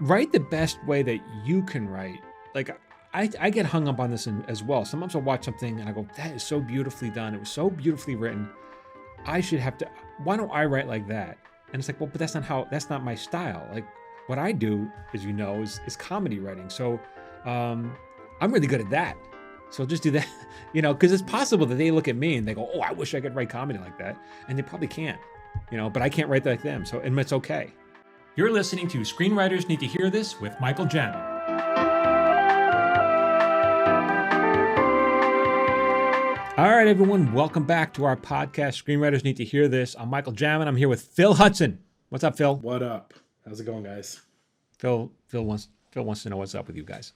write the best way that you can write. Like I get hung up on this as well. Sometimes I'll watch something and I go, that is so beautifully done. It was so beautifully written. I should have to, why don't I write like that? And it's like, well, but that's not my style. Like what I do, as you know, is comedy writing. So I'm really good at that. So I'll just do that, because it's possible that they look at me and they go, oh, I wish I could write comedy like that. And they probably can't, but I can't write like them. So, and it's okay. You're listening to Screenwriters Need to Hear This with Michael Jamin. All right, everyone, welcome back to our podcast, Screenwriters Need to Hear This. I'm Michael Jamin. I'm here with Phil Hudson. What's up, Phil? What up? How's it going, guys? Phil wants to know what's up with you guys.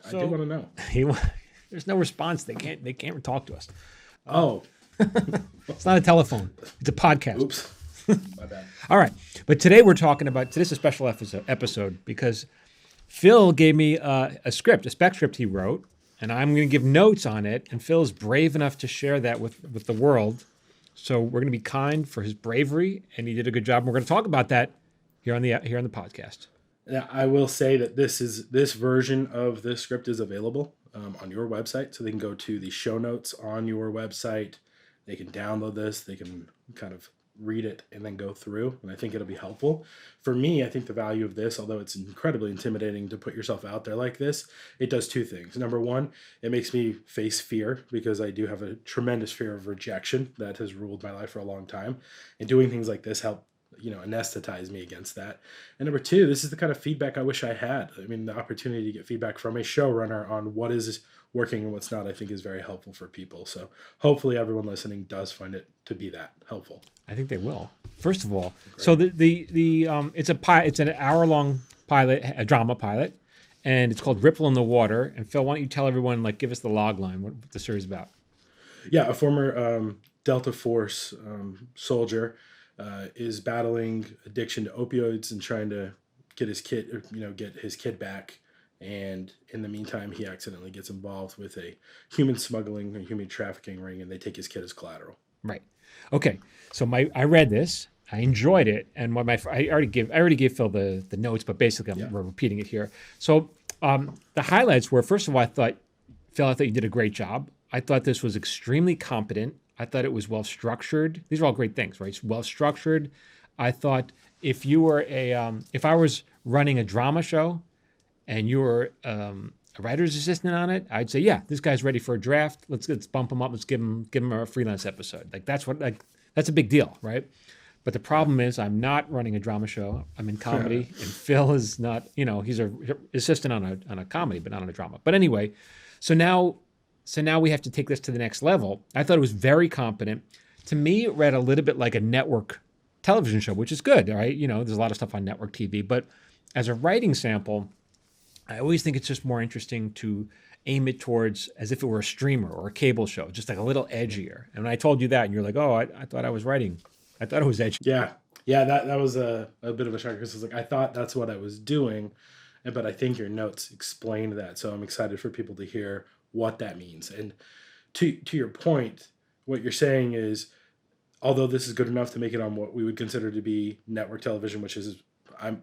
So, I do want to know. There's no response. They can't talk to us. Oh. It's not a telephone. It's a podcast. Oops. My bad. All right. But today's a special episode because Phil gave me a spec script he wrote, and I'm going to give notes on it. And Phil is brave enough to share that with the world. So we're going to be kind for his bravery, and he did a good job. And we're going to talk about that here on the podcast. Now, I will say that this version of this script is available on your website, so they can go to the show notes on your website. They can download this. They can kind of read it and then go through, and I think it'll be helpful. For me, I think the value of this, although it's incredibly intimidating to put yourself out there like this, it does two things. Number one, it makes me face fear because I do have a tremendous fear of rejection that has ruled my life for a long time, and doing things like this help anesthetize me against that. And number two, this is the kind of feedback I wish I had. I mean, the opportunity to get feedback from a showrunner on what is working and what's not, I think is very helpful for people. So hopefully everyone listening does find it to be that helpful. I think they will. First of all, great. So it's an hour-long pilot, a drama pilot, and it's called Ripple in the Water. And Phil, why don't you tell everyone, give us the log line, what the series is about? Yeah, a former Delta Force soldier is battling addiction to opioids and trying to get his kid back. And in the meantime, he accidentally gets involved with a human smuggling and human trafficking ring, and they take his kid as collateral. Right. Okay. So I read this, I enjoyed it, and I already gave Phil the notes, but basically we're repeating it here. So the highlights were, first of all, Phil, I thought you did a great job. I thought this was extremely competent. I thought it was well structured. These are all great things, right? It's well structured. I thought if I was running a drama show and you were a writer's assistant on it, I'd say, yeah, this guy's ready for a draft. Let's bump him up. Let's give him a freelance episode. That's a big deal, right? But the problem is I'm not running a drama show. I'm in comedy, and Phil is not. He's an assistant on a comedy, but not on a drama. But anyway, so now we have to take this to the next level. I thought it was very competent. To me, it read a little bit like a network television show, which is good, right? There's a lot of stuff on network TV, but as a writing sample, I always think it's just more interesting to aim it towards as if it were a streamer or a cable show, just like a little edgier. And when I told you that, and you're like, oh, I thought I was writing. I thought it was edgy. Yeah, that was a bit of a shock because I thought that's what I was doing, but I think your notes explained that. So I'm excited for people to hear what that means. And to your point, what you're saying is, although this is good enough to make it on what we would consider to be network television, which is,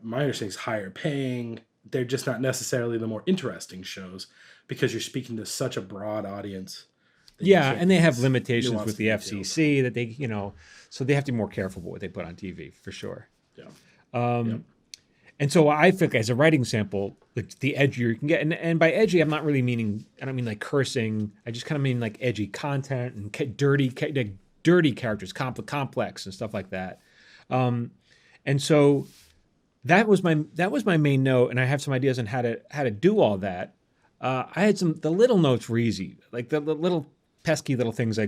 my understanding is higher paying, they're just not necessarily the more interesting shows because you're speaking to such a broad audience. Yeah, and they have limitations with the FCC that they, so they have to be more careful with what they put on TV for sure. Yeah. And so I think as a writing sample, the edgier you can get, and by edgy, I don't mean like cursing. I just kind of mean like edgy content and dirty characters, complex and stuff like that. And so that was my main note, and I have some ideas on how to do all that. I had the little notes were easy, like the little pesky little things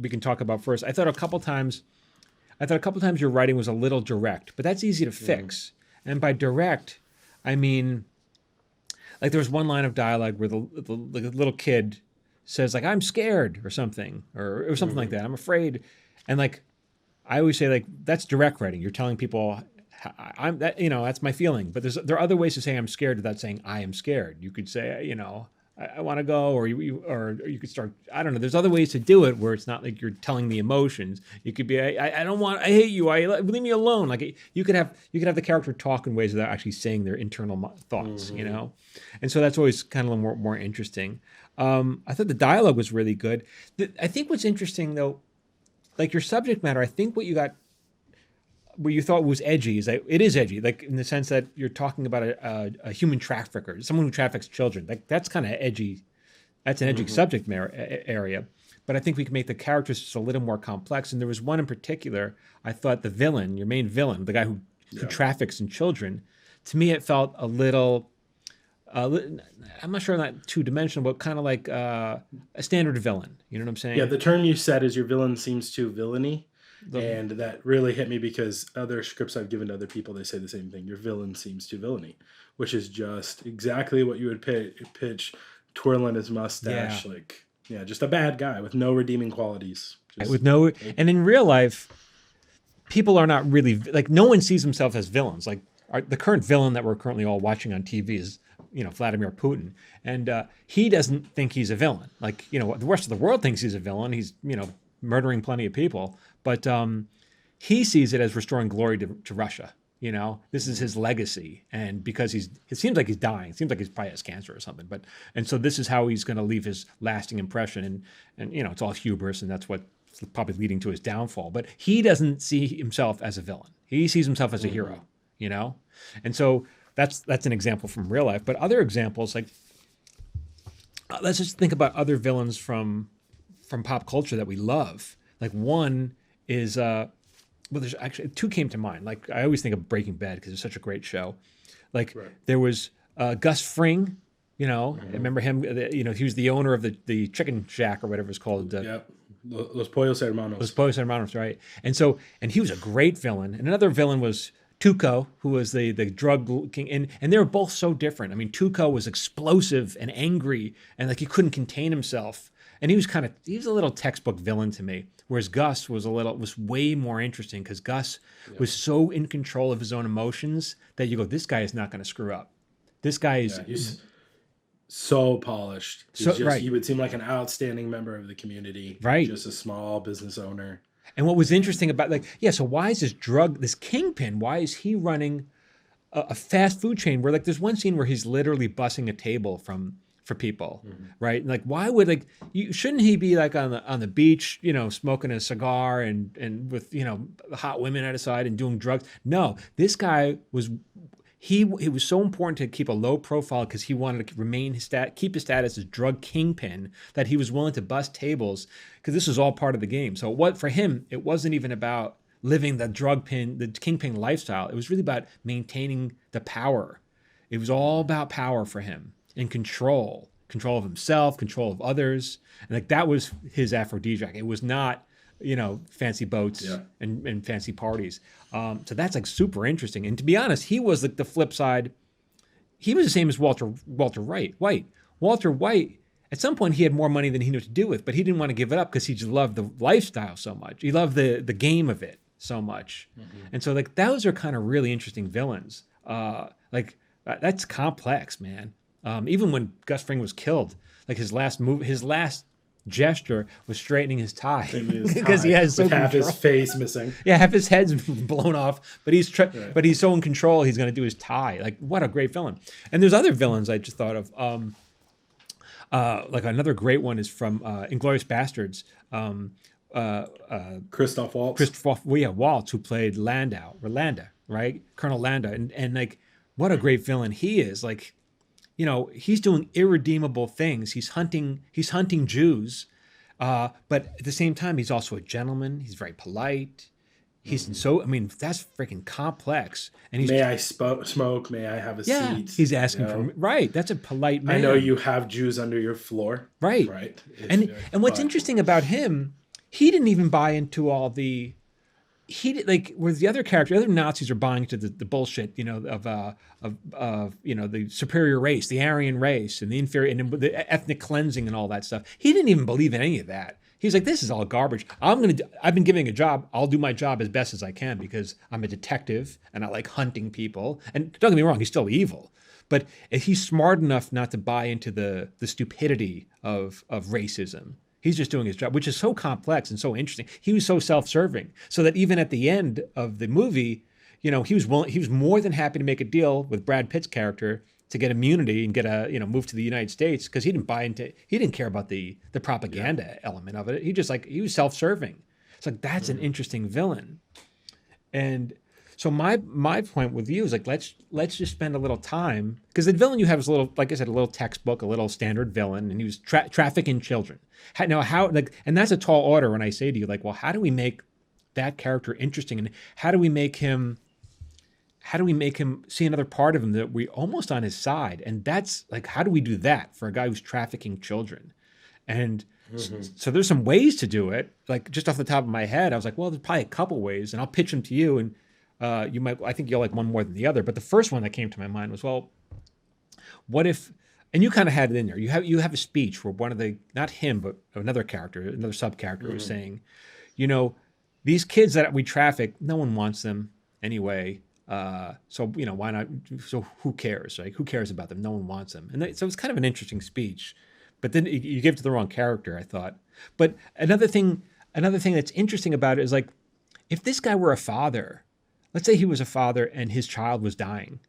we can talk about first. I thought a couple times your writing was a little direct, but that's easy to fix. And by direct, I mean, like there was one line of dialogue where the little kid says like, I'm scared or something, or something like that. I'm afraid. And like, I always say like, that's direct writing. You're telling people that's my feeling. But there are other ways to say I'm scared without saying I am scared. You could say, I want to go, or or you could start. I don't know. There's other ways to do it where it's not like you're telling the emotions. You could be, I don't want, I hate you. Leave me alone. Like you could have the character talk in ways without actually saying their internal thoughts. You know, and so that's always kind of a little more interesting. I thought the dialogue was really good. I think what's interesting though, like your subject matter, I think what you got, what you thought was edgy is that it is edgy, like in the sense that you're talking about a human trafficker, someone who traffics children. Like that's kind of edgy. That's an edgy subject area. But I think we can make the characters just a little more complex. And there was one in particular, I thought the villain, your main villain, the guy who traffics in children, to me it felt a little, I'm not sure, not two-dimensional, but kind of like a standard villain. You know what I'm saying? Yeah, the term you said is your villain seems too villainy. And that really hit me because other scripts I've given to other people, they say the same thing. Your villain seems too villainy, which is just exactly what you would pitch, twirling his mustache, just a bad guy with no redeeming qualities. And in real life, people are not really, like, no one sees themselves as villains. Like the current villain that we're currently all watching on TV is, Vladimir Putin. And he doesn't think he's a villain. Like, the rest of the world thinks he's a villain. He's, murdering plenty of people. But he sees it as restoring glory to Russia. This is his legacy, and because it seems like he's dying. It seems like he probably has cancer or something. And so this is how he's going to leave his lasting impression. And it's all hubris, and that's what's probably leading to his downfall. But he doesn't see himself as a villain. He sees himself as a hero. And so that's an example from real life. But other examples, like let's just think about other villains from pop culture that we love. Like one is there's actually two came to mind. Like I always think of Breaking Bad because it's such a great show. Like there was Gus Fring, I remember him. He was the owner of the chicken shack or whatever it's called. Los Pollos Hermanos. Los Pollos Hermanos, right? And he was a great villain. And another villain was Tuco, who was the drug king, and they were both so different. I mean, Tuco was explosive and angry, and like he couldn't contain himself. And he was a little textbook villain to me. Whereas Gus was way more interesting because Gus was so in control of his own emotions that you go, this guy is not going to screw up. This guy is he's so polished. He would seem like an outstanding member of the community. Right. Just a small business owner. And what was interesting about so why is this kingpin, why is he running a fast food chain where there's one scene where he's literally bussing a table for people, right? Like, why would shouldn't he be on the beach, smoking a cigar and with hot women at his side and doing drugs? No, this guy was he was so important to keep a low profile because he wanted to keep his status as drug kingpin that he was willing to bust tables because this was all part of the game. So for him, it wasn't even about living the kingpin lifestyle. It was really about maintaining the power. It was all about power for him. And control of himself, control of others. And that was his aphrodisiac. It was not, fancy boats and fancy parties. So that's super interesting. And to be honest, he was the flip side. He was the same as Walter White. Walter White, at some point he had more money than he knew what to do with, but he didn't want to give it up because he just loved the lifestyle so much. He loved the game of it so much. And so those are kind of really interesting villains. That's complex, man. Even when Gus Fring was killed, his last gesture was straightening his tie because he has half his face missing. Yeah, half his head's blown off, but he's so in control. He's going to do his tie. What a great villain! And there's other villains I just thought of. Another great one is from Inglourious Bastards. Christoph Waltz. Waltz, who played Landa, right? Colonel Landa, and what a great villain he is. He's doing irredeemable things. He's hunting Jews, but at the same time, he's also a gentleman. He's very polite. That's freaking complex. And may I smoke? May I have a seat? He's asking for right. That's a polite man. I know you have Jews under your floor. Right. And what's interesting about him, he didn't even buy into all the. Where the other Nazis are buying into the bullshit, of the superior race, the Aryan race, and the inferior, and the ethnic cleansing and all that stuff. He didn't even believe in any of that. He's like, this is all garbage. I've been given a job. I'll do my job as best as I can because I'm a detective and I like hunting people. And don't get me wrong, he's still evil, but he's smart enough not to buy into the stupidity of racism. He's just doing his job, which is so complex and so interesting. He was so self-serving, so that even at the end of the movie, he was more than happy to make a deal with Brad Pitt's character to get immunity and get move to the United States, because he didn't care about the propaganda element of it. He was self-serving. It's like, that's an interesting villain. And so my point with you is like, let's just spend a little time, because the villain you have is a little, like I said, a little textbook, a little standard villain, and he was trafficking children. And that's a tall order when I say to you, like, well, how do we make that character interesting, and how do we make him see another part of him that we almost on his side? And that's like, how do we do that for a guy who's trafficking children? And so there's some ways to do it. Like, just off the top of my head, I was like, well, there's probably a couple ways, and I'll pitch them to you, and I think you'll like one more than the other. But the first one that came to my mind was, well, what if, and you kind of had it in there, you have a speech where one of the, not him, but another sub character was saying, these kids that we traffic, no one wants them anyway. So why not? So who cares? Like, who cares about them? No one wants them. And so it's kind of an interesting speech, but then you give it to the wrong character, I thought. But another thing that's interesting about it is, like, if this guy were a father, let's say he was a father and his child was dying,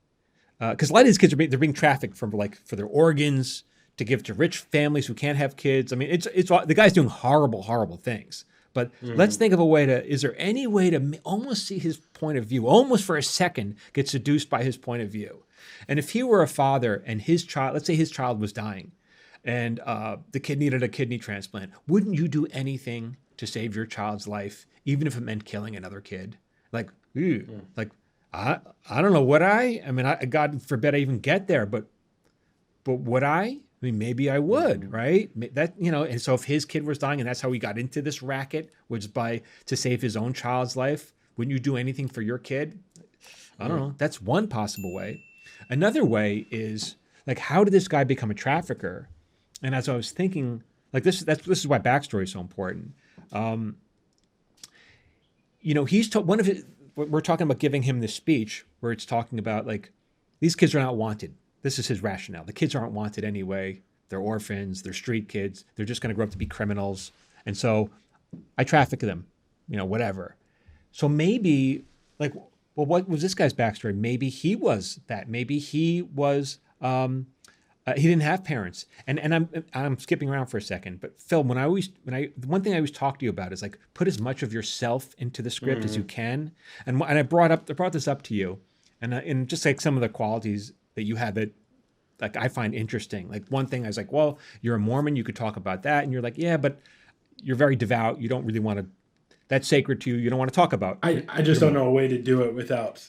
because a lot of these kids they're being trafficked for their organs to give to rich families who can't have kids. I mean, it's the guy's doing horrible things. But let's think of is there any way to almost see his point of view, almost for a second get seduced by his point of view? And if he were a father and his child, let's say his child was dying, and the kid needed a kidney transplant, wouldn't you do anything to save your child's life, even if it meant killing another kid? Like, like, I don't know, would I? I mean, God forbid I even get there, but would I? I mean, maybe I would, right? That, and so if his kid was dying and that's how he got into this racket, was to save his own child's life, wouldn't you do anything for your kid? I don't know. That's one possible way. Another way is, like, how did this guy become a trafficker? And as I was thinking, like, this is why backstory is so important. He's one of his, we're talking about giving him this speech where it's talking about, like, these kids are not wanted. This is his rationale. The kids aren't wanted anyway. They're orphans. They're street kids. They're just going to grow up to be criminals. And so I traffic them, whatever. So maybe, like, well, what was this guy's backstory? Maybe he was that. Maybe he was, he didn't have parents. And I'm skipping around for a second, but Phil, the one thing I always talk to you about is, like, put as much of yourself into the script as you can. And I brought this up to you, and just like some of the qualities that you have that, like, I find interesting. Like, one thing I was like, well, you're a Mormon, you could talk about that. And you're like, yeah, but you're very devout. You don't really want to, that's sacred to you. You don't want to talk about. I just don't know a way to do it without,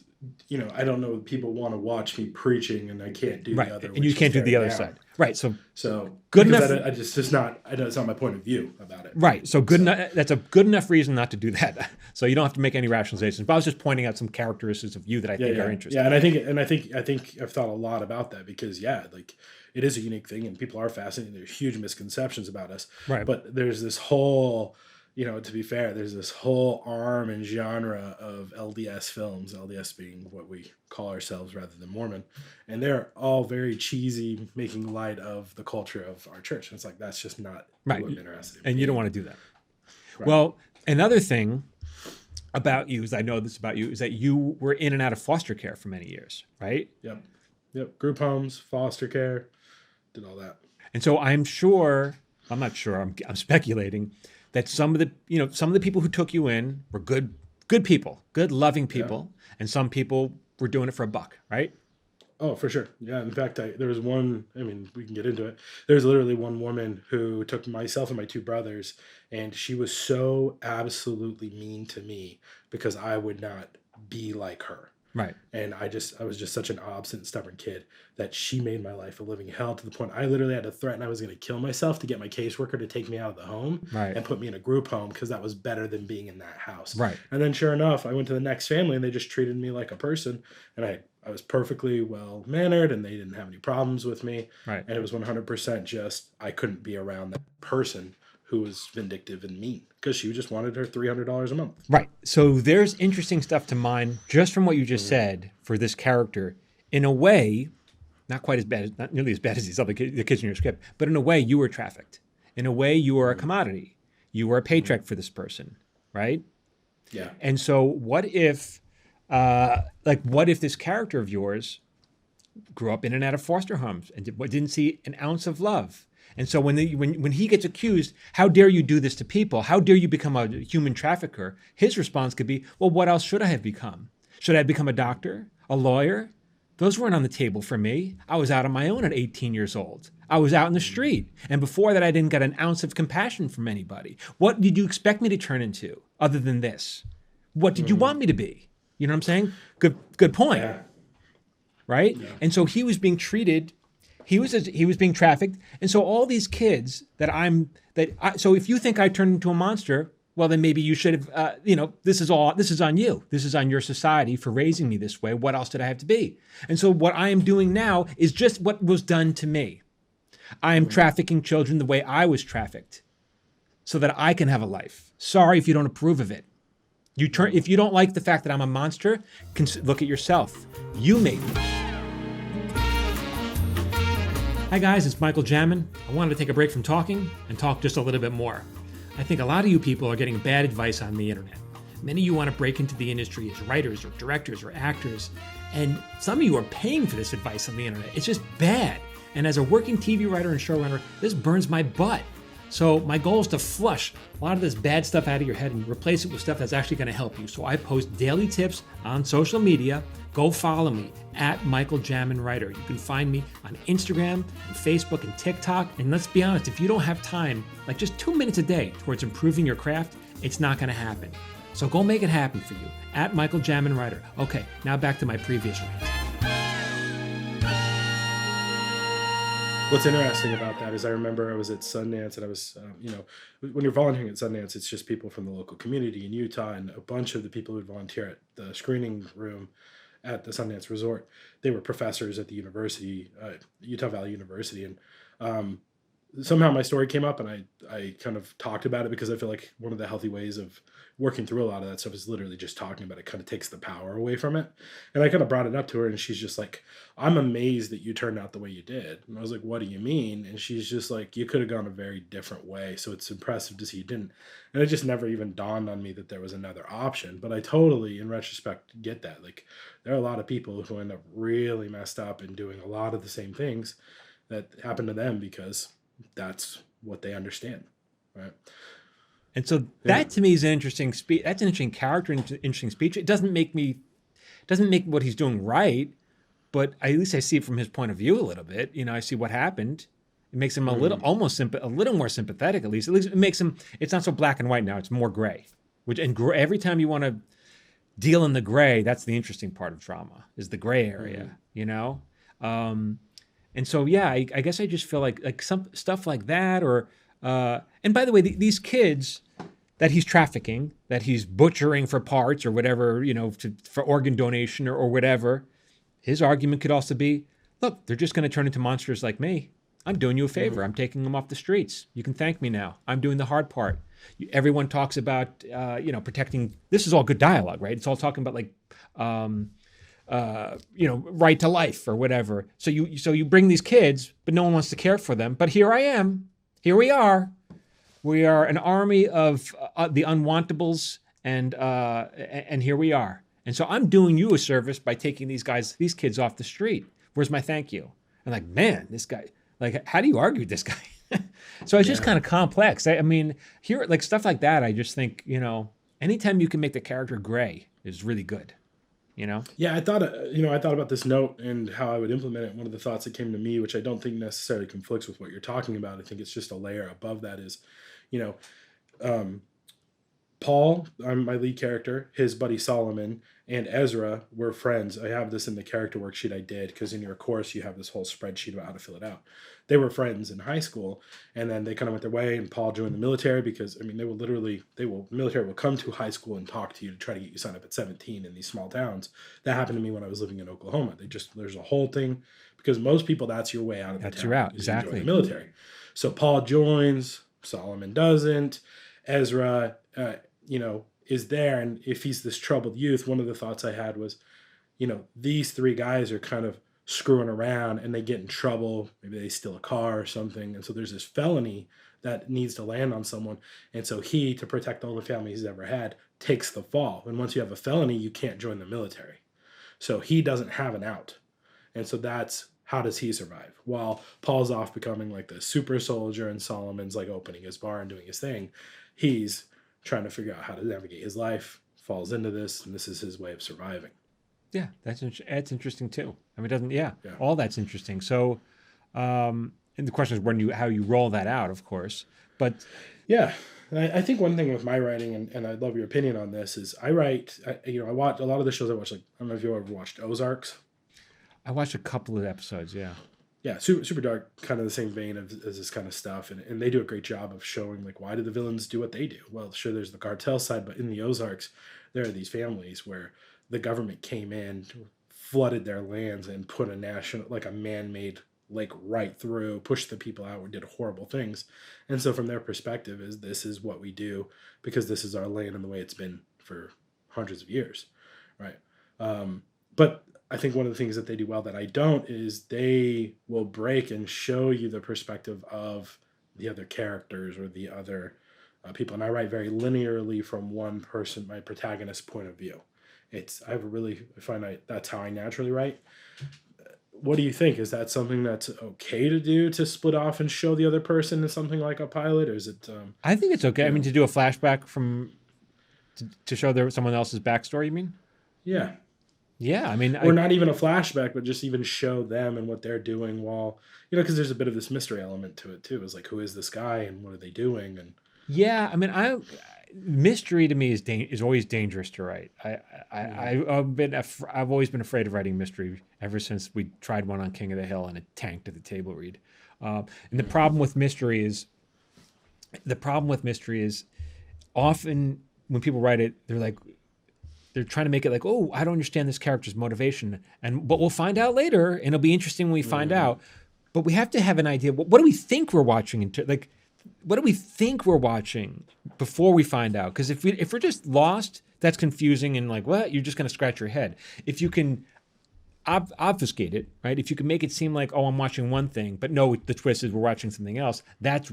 I don't know if people want to watch me preaching, and I can't do the other. And you can't do the other side. Right. So good enough. It's not my point of view about it. Right. So enough. That's a good enough reason not to do that. So you don't have to make any rationalizations. But I was just pointing out some characteristics of you that I think are interesting. Yeah, and I think I've thought a lot about that, because like, it is a unique thing, and people are fascinated. There's huge misconceptions about us. Right. But there's this whole, to be fair, there's this whole arm and genre of LDS films, LDS being what we call ourselves rather than Mormon, and they're all very cheesy, making light of the culture of our church. And it's like, that's just not what I'm interested in. And you don't want to do that. Right. Well, another thing about you, is I know this about you, is that you were in and out of foster care for many years, right? Yep. Group homes, foster care, did all that. And so I'm not sure, I'm speculating that some of the people who took you in were good people, good loving people, and some people were doing it for a buck, right? Oh, for sure. Yeah. In fact, there was one, we can get into it. There's literally one woman who took myself and my two brothers, and she was so absolutely mean to me because I would not be like her. Right. And I was just such an obstinate, stubborn kid that she made my life a living hell, to the point I literally had to threaten I was going to kill myself to get my caseworker to take me out of the home and put me in a group home, because that was better than being in that house. Right. And then sure enough, I went to the next family, and they just treated me like a person, and I was perfectly well mannered, and they didn't have any problems with me. Right. And it was 100% just, I couldn't be around that person who was vindictive and mean, because she just wanted her $300 a month. Right. So there's interesting stuff to mine just from what you just said for this character. In a way, not quite as bad, not nearly as bad as these other the kids in your script, but in a way you were trafficked. In a way you were a commodity. You were a paycheck for this person, right? Yeah. And so what if, what if this character of yours grew up in and out of foster homes and didn't see an ounce of love? And so when he gets accused, how dare you do this to people? How dare you become a human trafficker? His response could be, well, what else should I have become? Should I have become a doctor, a lawyer? Those weren't on the table for me. I was out on my own at 18 years old. I was out in the street. And before that, I didn't get an ounce of compassion from anybody. What did you expect me to turn into other than this? What did you want me to be? You know what I'm saying? Good point. Yeah. Right? Yeah. And so he was being treated, he was being trafficked. And so all these kids so if you think I turned into a monster, well, then maybe you should have, this is on you. This is on your society for raising me this way. What else did I have to be? And so what I am doing now is just what was done to me. I am trafficking children the way I was trafficked so that I can have a life. Sorry if you don't approve of it. If you don't like the fact that I'm a monster, look at yourself. You made me. Hi guys, it's Michael Jamin. I wanted to take a break from talking and talk just a little bit more. I think a lot of you people are getting bad advice on the internet. Many of you want to break into the industry as writers or directors or actors, and some of you are paying for this advice on the internet. It's just bad. And as a working TV writer and showrunner, this burns my butt. So my goal is to flush a lot of this bad stuff out of your head and replace it with stuff that's actually going to help you. So I post daily tips on social media. Go follow me at Michael Jamin Writer. You can find me on Instagram, and Facebook, and TikTok. And let's be honest, if you don't have time, like just 2 minutes a day towards improving your craft, it's not going to happen. So go make it happen for you at Michael Jamin Writer. Okay, now back to my previous rant. What's interesting about that is I remember I was at Sundance and I was, when you're volunteering at Sundance, it's just people from the local community in Utah, and a bunch of the people who would volunteer at the screening room at the Sundance Resort, they were professors at the university, Utah Valley University. And somehow my story came up, and I kind of talked about it because I feel like one of the healthy ways of working through a lot of that stuff is literally just talking about it. Kind of takes the power away from it. And I kind of brought it up to her, and she's just like, I'm amazed that you turned out the way you did. And I was like, what do you mean? And she's just like, you could have gone a very different way. So it's impressive to see you didn't. And it just never even dawned on me that there was another option. But I totally, in retrospect, get that. Like, there are a lot of people who end up really messed up and doing a lot of the same things that happen to them because that's what they understand, right? And so that to me is an interesting speech. That's an interesting character, interesting speech. It doesn't make what he's doing right, but at least I see it from his point of view a little bit. You know, I see what happened. It makes him a little more sympathetic. At least it makes him. It's not so black and white now. It's more gray. Every time you want to deal in the gray, that's the interesting part of drama is the gray area. You know. And so, yeah, I guess I just feel like some stuff like that, or and by the way, these kids that he's trafficking, that he's butchering for parts or whatever, for organ donation or whatever, his argument could also be, look, they're just going to turn into monsters like me. I'm doing you a favor. I'm taking them off the streets. You can thank me now. I'm doing the hard part. Everyone talks about, protecting. This is all good dialogue, right? It's all talking about right to life or whatever. So you bring these kids, but no one wants to care for them. But here I am. Here we are. We are an army of the unwantables, and here we are. And so I'm doing you a service by taking these kids off the street. Where's my thank you? And like, man, this guy, like, how do you argue with this guy? So it's just kind of complex. I mean, here, like stuff like that, I just think, anytime you can make the character gray is really good. Yeah, I thought about this note and how I would implement it. One of the thoughts that came to me, which I don't think necessarily conflicts with what you're talking about, I think it's just a layer above that, is, Paul, I'm my lead character, his buddy Solomon, and Ezra were friends. I have this in the character worksheet I did, because in your course you have this whole spreadsheet about how to fill it out. They were friends in high school, and then they kind of went their way, and Paul joined the military because, the military will come to high school and talk to you to try to get you signed up at 17 in these small towns. That happened to me when I was living in Oklahoma. There's a whole thing, because most people, that's your way out of the town. That's your out, exactly. The military. So Paul joins, Solomon doesn't, Ezra, is there, and if he's this troubled youth, one of the thoughts I had was, these three guys are kind of screwing around and they get in trouble. Maybe they steal a car or something. And so there's this felony that needs to land on someone. And so he, to protect all the family he's ever had, takes the fall. And once you have a felony, you can't join the military. So he doesn't have an out. And so that's how does he survive? While Paul's off becoming like the super soldier and Solomon's like opening his bar and doing his thing, he's trying to figure out how to navigate his life, falls into this, and this is his way of surviving. Yeah, that's interesting too. I mean, it doesn't. Yeah, all that's interesting. So, and the question is how you roll that out, of course. But yeah, I think one thing with my writing, and I'd love your opinion on this, is I watch a lot of the shows I watch. Like, I don't know if you ever watched Ozarks. I watched a couple of episodes. Yeah. Yeah, super dark, kind of the same vein as this kind of stuff, and they do a great job of showing like why do the villains do what they do. Well, sure, there's the cartel side, but in the Ozarks, there are these families where the government came in, flooded their lands, and put a man-made lake right through, pushed the people out, did horrible things, and so from their perspective, this is what we do because this is our land and the way it's been for hundreds of years, right? But I think one of the things that they do well that I don't is they will break and show you the perspective of the other characters or the other people. And I write very linearly from one person, my protagonist's point of view. That's how I naturally write. What do you think? Is that something that's okay to do, to split off and show the other person in something like a pilot? Or is it? I think it's okay. I mean, to do a flashback to show someone else's backstory, you mean? Yeah. Yeah, I mean... Or not even a flashback, but just even show them and what they're doing while... because there's a bit of this mystery element to it, too. It's like, who is this guy and what are they doing? And yeah, I mean, mystery to me is always dangerous to write. I've always been afraid of writing mystery ever since we tried one on King of the Hill and it tanked at the table read. And the problem with mystery is often when people write it, they're trying to make it like, oh, I don't understand this character's motivation, but we'll find out later, and it'll be interesting when we find out. But we have to have an idea. What do we think we're watching? What do we think we're watching before we find out? Because if we're just lost, that's confusing and like, what? You're just going to scratch your head. If you can obfuscate it, right? If you can make it seem like, oh, I'm watching one thing, but no, the twist is we're watching something else. That's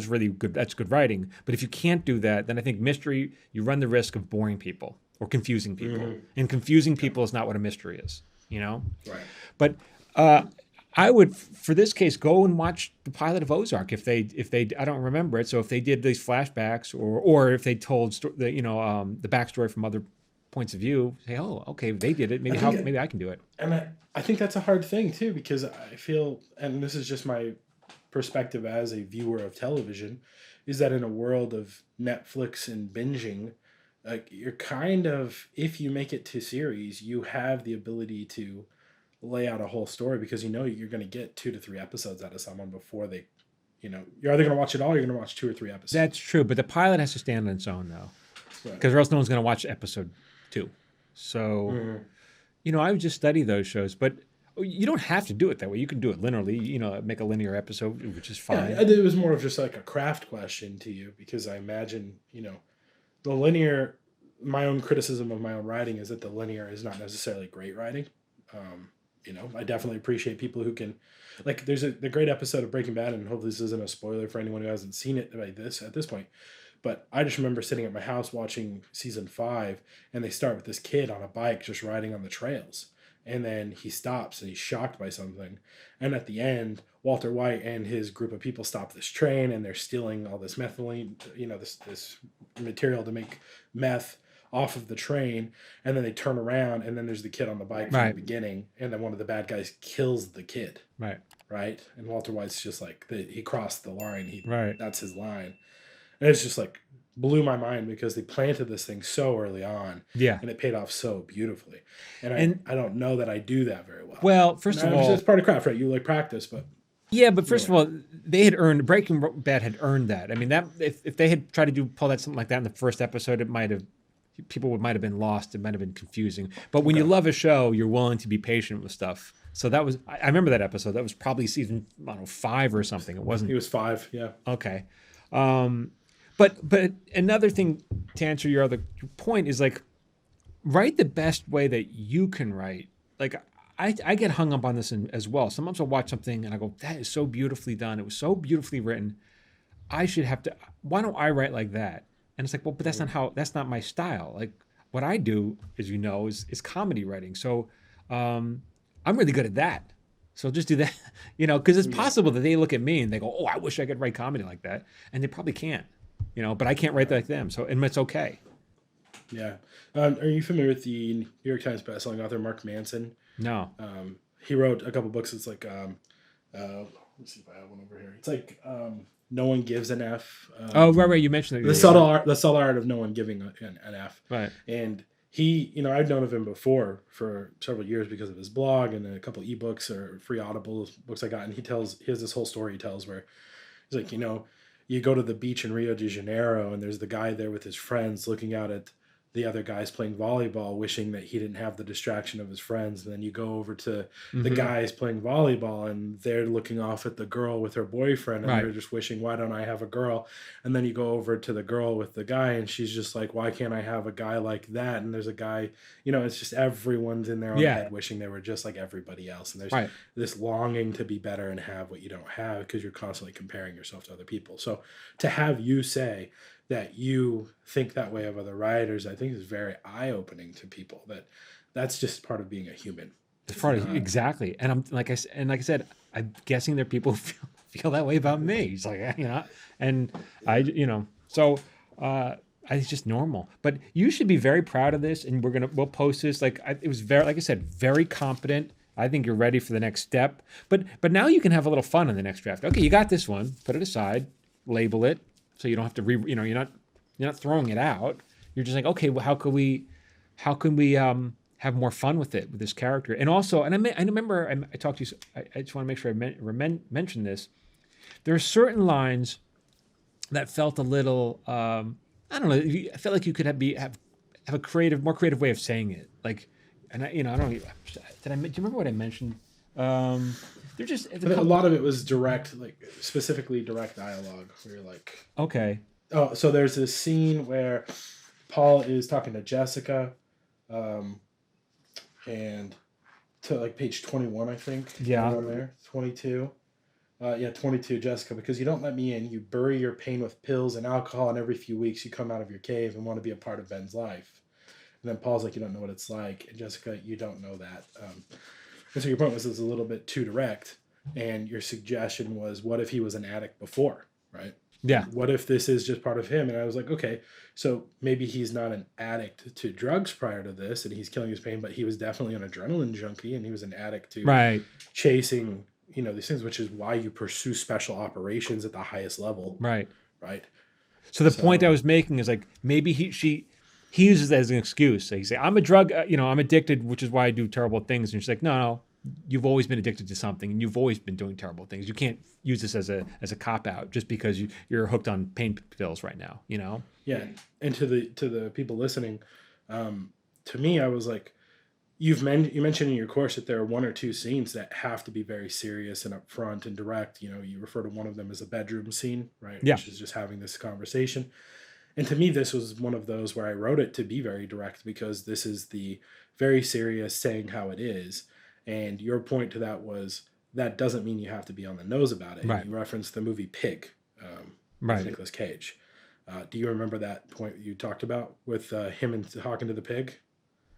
really good. That's good writing. But if you can't do that, then I think mystery, you run the risk of boring people or confusing people. Mm-hmm. And confusing people is not what a mystery is, Right. But I would, for this case, go and watch the pilot of Ozark if they I don't remember it. So if they did these flashbacks or if they told the backstory from other points of view, say, oh, okay, they did it. Maybe I can do it. And I think that's a hard thing too, because I feel, and this is just my perspective as a viewer of television, is that in a world of Netflix and binging, like you're kind of, if you make it to series, you have the ability to lay out a whole story because you're going to get 2 to 3 episodes out of someone before they, you're either going to watch it all or you're going to watch 2 or 3 episodes. That's true, but the pilot has to stand on its own though, because or else no one's going to watch episode 2. So, I would just study those shows, but you don't have to do it that way. You can do it linearly, make a linear episode, which is fine. Yeah, it was more of just like a craft question to you because I imagine, the linear, my own criticism of my own writing is that the linear is not necessarily great writing. I definitely appreciate people who can, like, there's the great episode of Breaking Bad, and hopefully this isn't a spoiler for anyone who hasn't seen it at this point. But I just remember sitting at my house watching season 5, and they start with this kid on a bike just riding on the trails. And then he stops and he's shocked by something. And at the end, Walter White and his group of people stop this train and they're stealing all this methylene, this material to make meth off of the train. And then they turn around and then there's the kid on the bike from the beginning. And then one of the bad guys kills the kid. Right. And Walter White's just like, he crossed the line. That's his line. And it's just like, blew my mind because they planted this thing so early on. Yeah. And it paid off so beautifully. And I don't know that I do that very well. Well, first of all, it's part of craft, right? You practice, but. Yeah, but first of all, they had earned, Breaking Bad had earned that. I mean, that if they had tried to pull that something like that in the first episode, people might have been lost. It might have been confusing. But when you love a show, you're willing to be patient with stuff. So that was, I remember that episode. That was probably season, 5 or something. It wasn't. It was 5, yeah. Okay. But another thing to answer your point is like, write the best way that you can write. Like, I get hung up on this as well. Sometimes I'll watch something and I go, that is so beautifully done. It was so beautifully written. I should have to. Why don't I write like that? And it's like, well, but that's not my style. Like what I do, as you know, is comedy writing. So I'm really good at that. So just do that, because it's possible that they look at me and they go, oh, I wish I could write comedy like that. And they probably can't, but I can't write like them. So, and it's okay. Yeah. Are you familiar with the New York Times bestselling author Mark Manson? No. He wrote a couple books. It's like, let me see if I have one over here. It's like No One Gives an F. Oh, right. You mentioned it. The subtle art of no one giving an F. Right. And he, I've known of him before for several years because of his blog and a couple ebooks or free Audible books I got. And he has this whole story he tells where he's like, you go to the beach in Rio de Janeiro and there's the guy there with his friends looking out at the other guys playing volleyball, wishing that he didn't have the distraction of his friends. And then you go over to the guys playing volleyball and they're looking off at the girl with her boyfriend and they're just wishing, why don't I have a girl? And then you go over to the girl with the guy and she's just like, why can't I have a guy like that? And there's a guy, it's just everyone's in their own head wishing they were just like everybody else. And there's this longing to be better and have what you don't have because you're constantly comparing yourself to other people. So to have you say that you think that way of other writers, I think is very eye-opening to people. That's just part of being a human. It's part of exactly. And I'm like I said, I'm guessing there are people who feel that way about me. It's like and I so it's just normal. But you should be very proud of this, and we'll post this. It was very, like I said, very competent. I think you're ready for the next step. But now you can have a little fun in the next draft. Okay, you got this one. Put it aside. Label it. So you don't have to you're not throwing it out. You're just like, okay, well, how can we have more fun with this character? And also, and I remember I talked to you. I just want to make sure I mention this. There are certain lines that felt a little, I don't know. I felt like you could have a more creative way of saying it. Like, and I don't know. Do you remember what I mentioned? They're just a lot of it was direct, like specifically direct dialogue. Where you're like, okay. Oh, so there's this scene where Paul is talking to Jessica, and to like page 21, I think. Yeah. On there, 22. 22, Jessica. Because you don't let me in, you bury your pain with pills and alcohol, and every few weeks you come out of your cave and want to be a part of Ben's life. And then Paul's like, you don't know what it's like, and Jessica, you don't know that. And so your point was it was a little bit too direct, and your suggestion was, what if he was an addict before, right? Yeah. What if this is just part of him? And I was like, okay, so maybe he's not an addict to drugs prior to this, and he's killing his pain, but he was definitely an adrenaline junkie, and he was an addict to chasing, these things, which is why you pursue special operations at the highest level. Right. Right. So the point I was making is like maybe he uses that as an excuse. So he say, I'm a drug, I'm addicted, which is why I do terrible things. And she's like, no, you've always been addicted to something and you've always been doing terrible things. You can't use this as a cop out just because you're hooked on pain pills right now, Yeah. And to the people listening, to me, I was like, you mentioned in your course that there are one or two scenes that have to be very serious and upfront and direct. You refer to one of them as a bedroom scene, right? Yeah. Which is just having this conversation. And to me, this was one of those where I wrote it to be very direct because this is the very serious saying how it is. And your point to that was that doesn't mean you have to be on the nose about it. Right. You referenced the movie Pig right. with Nicolas Cage. Do you remember that point you talked about with him and talking to the pig?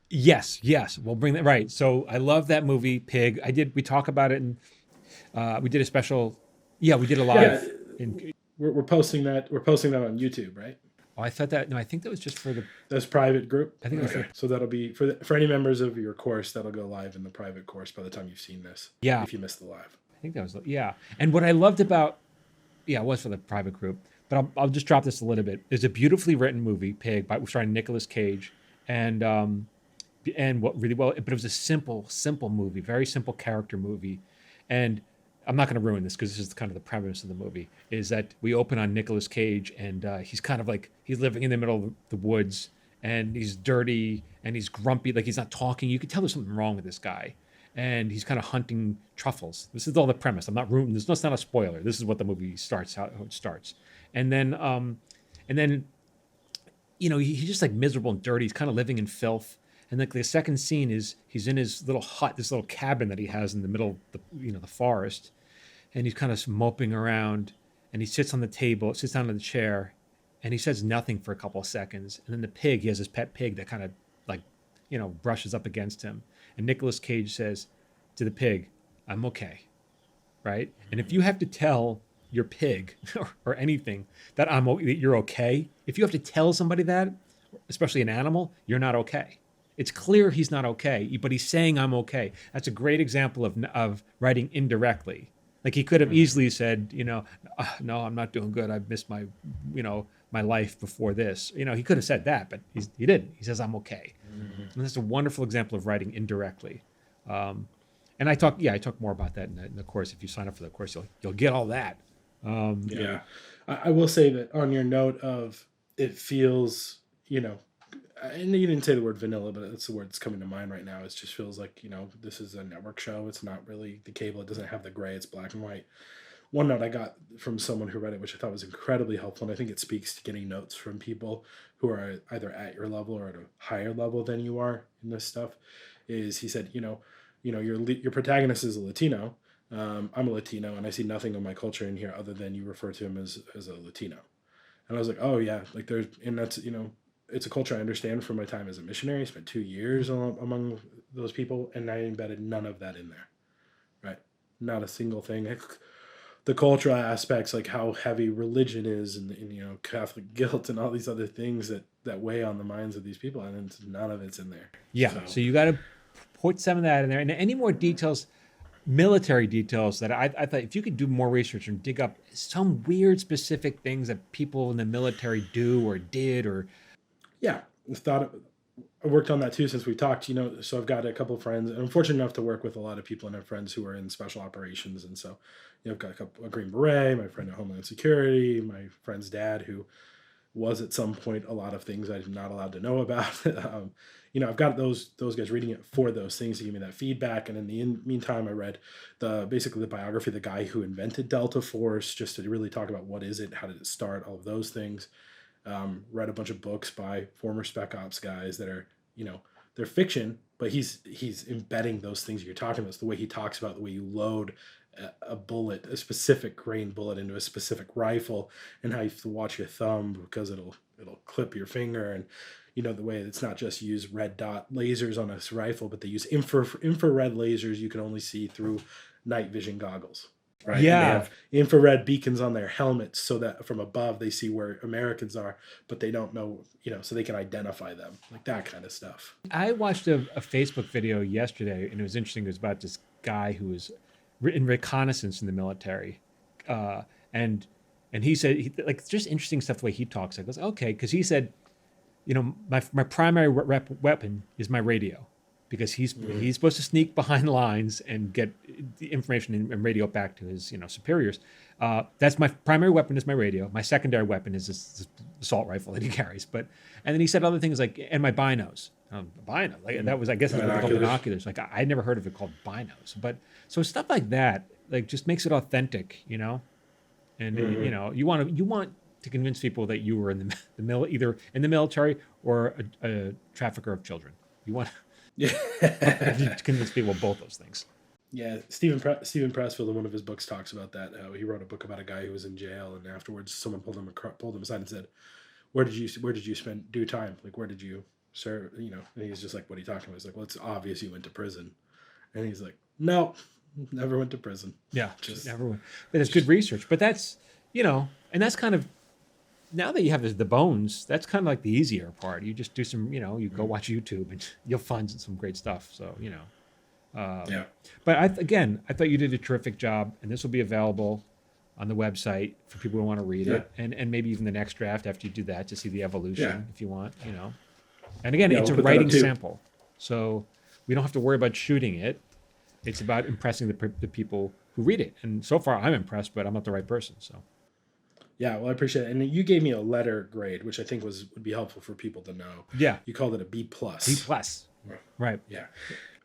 Yes. We'll bring that. Right. So I love that movie, Pig. We talk about it and we did a special. Yeah, we did a live. Yeah. We're posting that. We're posting that on YouTube, right? Oh, I thought that. No, I think that was just for the. That's private group. I think. Okay. So that'll be for any members of your course. That'll go live in the private course by the time you've seen this. Yeah. If you missed the live. I think that was And what I loved about, it was for the private group. But I'll just drop this a little bit. It's a beautifully written movie, Pig, starring Nicolas Cage, and what really well. But it was a simple movie, very simple character movie, and I'm not going to ruin this because this is kind of the premise of the movie. Is that we open on Nicolas Cage and he's kind of like he's living in the middle of the woods and he's dirty and he's grumpy, like he's not talking. You can tell there's something wrong with this guy. And he's kind of hunting truffles. This is all the premise. I'm not ruining this. It's not a spoiler. This is what the movie starts, how it starts. And then, he's just like miserable and dirty. He's kind of living in filth. And like the second scene is he's in his little hut, this little cabin that he has in the middle of the forest, and he's kind of moping around, and he sits on the table, sits down in the chair, and he says nothing for a couple of seconds, and then the pig, he has his pet pig that kind of like brushes up against him, and Nicolas Cage says to the pig, "I'm okay," right? And if you have to tell your pig or anything that you're okay, if you have to tell somebody that, especially an animal, you're not okay. It's clear he's not okay, but he's saying I'm okay. That's a great example of writing indirectly. Like he could have easily said, no, I'm not doing good. I've missed my, my life before this. He could have said that, but he didn't. He says I'm okay, and that's a wonderful example of writing indirectly. And I talk more about that in the course. If you sign up for the course, you'll get all that. I will say that on your note of it feels, and you didn't say the word vanilla, but it's the word that's coming to mind right now. It just feels like, this is a network show. It's not really the cable. It doesn't have the gray. It's black and white. One note I got from someone who read it, which I thought was incredibly helpful, and I think it speaks to getting notes from people who are either at your level or at a higher level than you are in this stuff, is he said, your protagonist is a Latino. I'm a Latino, and I see nothing of my culture in here other than you refer to him as a Latino. And I was like, oh yeah, like that's, it's a culture I understand from my time as a missionary. I spent 2 years among those people, and I embedded none of that in there, right? Not a single thing. The cultural aspects, like how heavy religion is, and Catholic guilt, and all these other things that weigh on the minds of these people, and none of it's in there. Yeah, so you got to put some of that in there, and any more details. Military details that I thought if you could do more research and dig up some weird specific things that people in the military do or did or. Yeah, I worked on that too since we talked, so I've got a couple of friends, and I'm fortunate enough to work with a lot of people and have friends who are in special operations. And so, I've got a Green Beret, my friend at Homeland Security, my friend's dad who was at some point a lot of things I'm not allowed to know about. I've got those guys reading it for those things to give me that feedback. And in the meantime, I read basically the biography of the guy who invented Delta Force, just to really talk about what is it, how did it start, all of those things. Read a bunch of books by former spec ops guys that are, they're fiction, but he's embedding those things you're talking about. It's the way he talks about the way you load a bullet, a specific grain bullet into a specific rifle, and how you have to watch your thumb because it'll clip your finger, and the way it's not just use red dot lasers on a rifle, but they use infrared lasers you can only see through night vision goggles. Right. Yeah. And they have infrared beacons on their helmets so that from above they see where Americans are, but they don't know, so they can identify them, like that kind of stuff. I watched a Facebook video yesterday, and it was interesting. It was about this guy who was in reconnaissance in the military. And he said, just interesting stuff the way he talks. I goes, okay, because he said, my primary weapon is my radio. Because he's supposed to sneak behind lines and get the information and radio back to his superiors. That's my primary weapon is my radio. My secondary weapon is this assault rifle that he carries. And then he said other things like, and my binos. Bino, like that was, I guess, binoculars. Like I never heard of it called binos. But so stuff like that, like just makes it authentic, And you want to convince people that you were in the either in the military or a trafficker of children. You want. Yeah, to convince people of both those things. Yeah, Stephen Pressfield in one of his books talks about that. He wrote a book about a guy who was in jail, and afterwards, someone pulled him aside and said, "Where did you spend do time? Like, where did you serve?" And he's just like, "What are you talking about?" He's like, "Well, it's obvious you went to prison," and he's like, "No, never went to prison." Yeah, just never went. But it's good research. But that's and that's kind of. Now that you have the bones, that's kind of like the easier part. You just do some, you go watch YouTube and you'll find some great stuff. So, yeah. But I thought you did a terrific job, and this will be available on the website for people who want to read it, and maybe even the next draft after you do that to see the evolution if you want, And again, it's a writing sample, so we don't have to worry about shooting it. It's about impressing the people who read it. And so far, I'm impressed, but I'm not the right person, so. Yeah, well, I appreciate it. And you gave me a letter grade, which I think would be helpful for people to know. Yeah. You called it a B+. B+. Right. Yeah.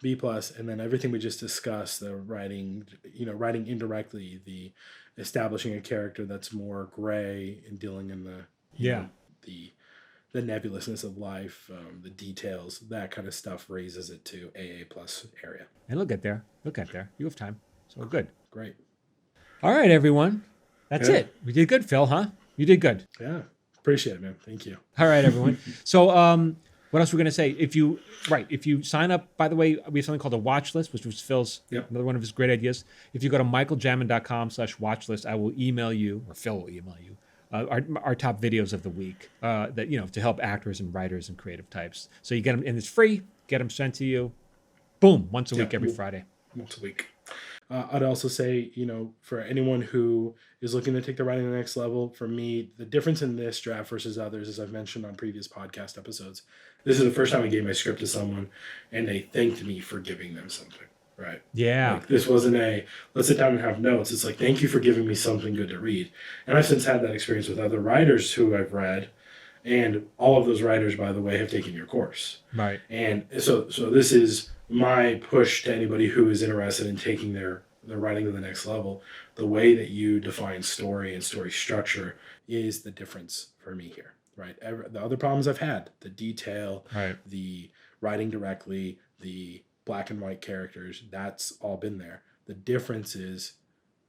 B+. And then everything we just discussed, the writing indirectly, the establishing a character that's more gray and dealing in the the nebulousness of life, the details, that kind of stuff raises it to AA plus area. And we'll get there. We'll get there. You have time. So good. Great. All right, everyone. That's it. We did good, Phil, huh? You did good. Yeah. Appreciate it, man. Thank you. All right, everyone. So what else we're going to say? If you sign up, by the way, we have something called a watch list, which was Phil's, another one of his great ideas. If you go to michaeljamin.com/watchlist, I will email you, or Phil will email you, our top videos of the week that, to help actors and writers and creative types. So you get them, and it's free. Get them sent to you. Boom, once a week, every Friday. Once a week. I'd also say, for anyone who is looking to take the writing to the next level, for me, the difference in this draft versus others, as I've mentioned on previous podcast episodes, this is the first time I gave my script to someone and they thanked me for giving them something, right? Yeah. Like, this wasn't let's sit down and have notes. It's like, thank you for giving me something good to read. And I've since had that experience with other writers who I've read. And all of those writers, by the way, have taken your course. Right. And so this is my push to anybody who is interested in taking their writing to the next level. The way that you define story and story structure is the difference for me here, right? The other problems I've had, the detail, the writing directly, the black and white characters, that's all been there. The difference is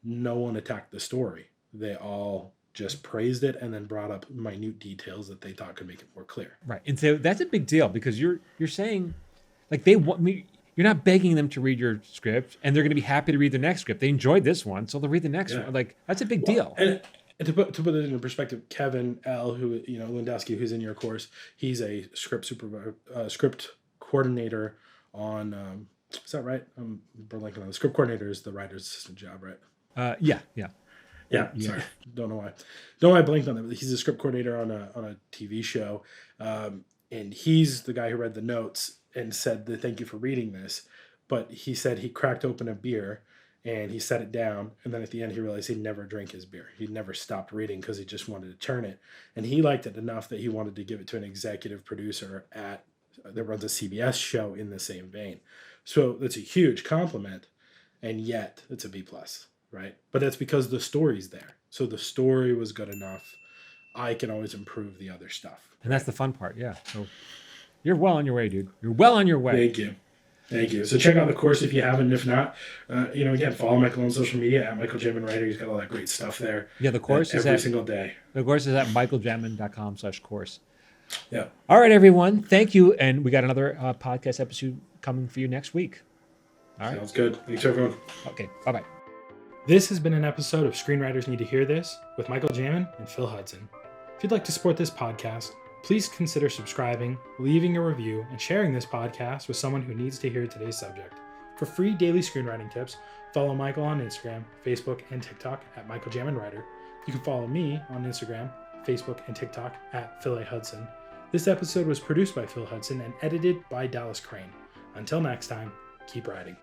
no one attacked the story. They all just praised it and then brought up minute details that they thought could make it more clear. Right. And so that's a big deal because you're saying, like, they want me. You're not begging them to read your script, and they're going to be happy to read the next script. They enjoyed this one, so they'll read the next one. Like, that's a big deal. And to put it into perspective, Kevin L., who Lewandowski, who's in your course, he's a script coordinator on. Is that right? I'm blanking on the script coordinator is the writer's assistant job, right? Yeah. Sorry, don't know why I blanked on that. But he's a script coordinator on a TV show, and he's the guy who read the notes and said thank you for reading this. But he said he cracked open a beer and he set it down, and then at the end he realized he'd never drank his beer. He'd never stopped reading because he just wanted to turn it, and he liked it enough that he wanted to give it to an executive producer that runs a CBS show in the same vein. So that's a huge compliment, and yet it's a B+. Right? But that's because the story's there. So the story was good enough. I can always improve the other stuff. And that's the fun part. Yeah. So you're well on your way, dude. You're well on your way. Thank you. So check out the course if you haven't. If not, again, follow Michael on social media at Michael Jamin Writer. He's got all that great stuff there. Yeah, the course is every single day. The course is at michaeljamin.com/course. Yeah. All right, everyone. Thank you. And we got another podcast episode coming for you next week. All right. Sounds good. Thanks, everyone. Okay. Bye-bye. This has been an episode of Screenwriters Need to Hear This with Michael Jamin and Phil Hudson. If you'd like to support this podcast, please consider subscribing, leaving a review, and sharing this podcast with someone who needs to hear today's subject. For free daily screenwriting tips, follow Michael on Instagram, Facebook, and TikTok at Michael Jamin Writer. You can follow me on Instagram, Facebook, and TikTok at Phil A. Hudson. This episode was produced by Phil Hudson and edited by Dallas Crane. Until next time, keep writing.